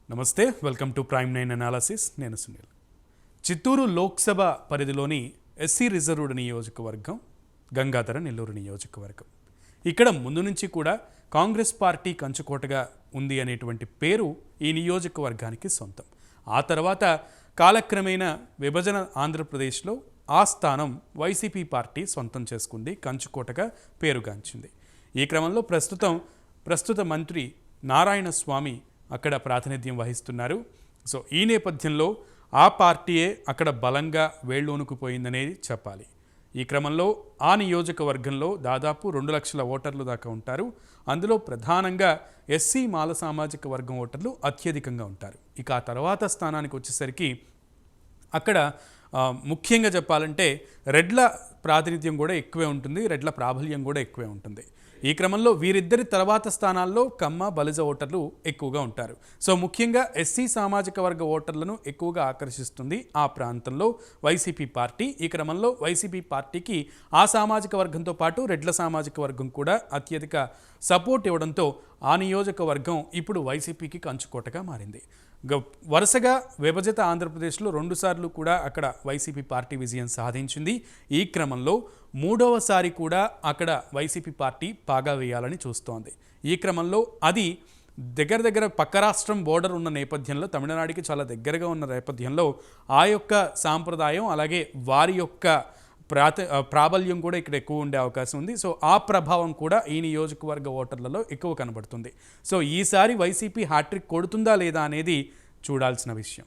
నమస్తే, welcome to prime 9 analysis. నేను సునీల్. చిత్తూరు లోక్సభ పరిధిలోని ఎస్సీ రిజర్వ్డ్ నియోజకవర్గం గంగాధర నెల్లూరు నియోజకవర్గం. ఇక్కడ ముందు నుంచి కూడా కాంగ్రెస్ పార్టీ కంచుకోటగా ఉంది అనేటువంటి పేరు ఈ నియోజకవర్గానికి సొంతం. ఆ తర్వాత కాలక్రమేణా విభజన ఆంధ్రప్రదేశ్లో ఆ స్థానం వైసీపీ పార్టీ సొంతం చేసుకుంది, కంచుకోటగా పేరుగాంచింది. ఈ క్రమంలో ప్రస్తుత మంత్రి నారాయణ స్వామి అక్కడ ప్రాతినిధ్యం వహిస్తున్నారు. సో ఈ నేపథ్యంలో ఆ పార్టీయే అక్కడ బలంగా వేళ్ళూనుకుపోయిందనేది చెప్పాలి. ఈ క్రమంలో ఆ నియోజకవర్గంలో దాదాపు 2 లక్షల ఓటర్లు దాకా ఉంటారు. అందులో ప్రధానంగా ఎస్సీ మాల సామాజిక వర్గం ఓటర్లు అత్యధికంగా ఉంటారు. ఇక ఆ తర్వాత స్థానానికి వచ్చేసరికి అక్కడ ముఖ్యంగా చెప్పాలంటే రెడ్ల ప్రాతినిధ్యం కూడా ఎక్కువే ఉంటుంది, రెడ్ల ప్రాబల్యం కూడా ఎక్కువే ఉంటుంది. ఈ క్రమంలో వీరిద్దరి తర్వాత స్థానాల్లో కమ్మ బలిజ ఓటర్లు ఎక్కువగా ఉంటారు. సో ముఖ్యంగా ఎస్సీ సామాజిక వర్గ ఓటర్లను ఎక్కువగా ఆకర్షిస్తుంది ఆ ప్రాంతంలో వైసీపీ పార్టీ. ఈ క్రమంలో వైసీపీ పార్టీకి ఆ సామాజిక వర్గంతో పాటు రెడ్ల సామాజిక వర్గం కూడా అత్యధిక సపోర్ట్ ఇవ్వడంతో ఆ నియోజకవర్గం ఇప్పుడు వైసీపీకి కంచుకోటగా మారింది. వరుసగా విభజిత ఆంధ్రప్రదేశ్లో 2 సార్లు కూడా అక్కడ వైసీపీ పార్టీ విజయం సాధించింది. ఈ క్రమంలో 3వసారి కూడా అక్కడ వైసీపీ పార్టీ పాగా వేయాలని చూస్తోంది. ఈ క్రమంలో అది దగ్గర పక్క రాష్ట్రం బోర్డర్ ఉన్న నేపథ్యంలో, తమిళనాడుకి చాలా దగ్గరగా ఉన్న నేపథ్యంలో ఆ యొక్క సాంప్రదాయం అలాగే వారి యొక్క ప్రాబల్యం కూడా ఇక్కడ ఎక్కువ ఉండే అవకాశం ఉంది. సో ఆ ప్రభావం కూడా ఈ నియోజకవర్గ ఓటర్లలో ఎక్కువ కనబడుతుంది. సో ఈసారి వైసీపీ హ్యాట్రిక్ కొడుతుందా లేదా అనేది చూడాల్సిన విషయం.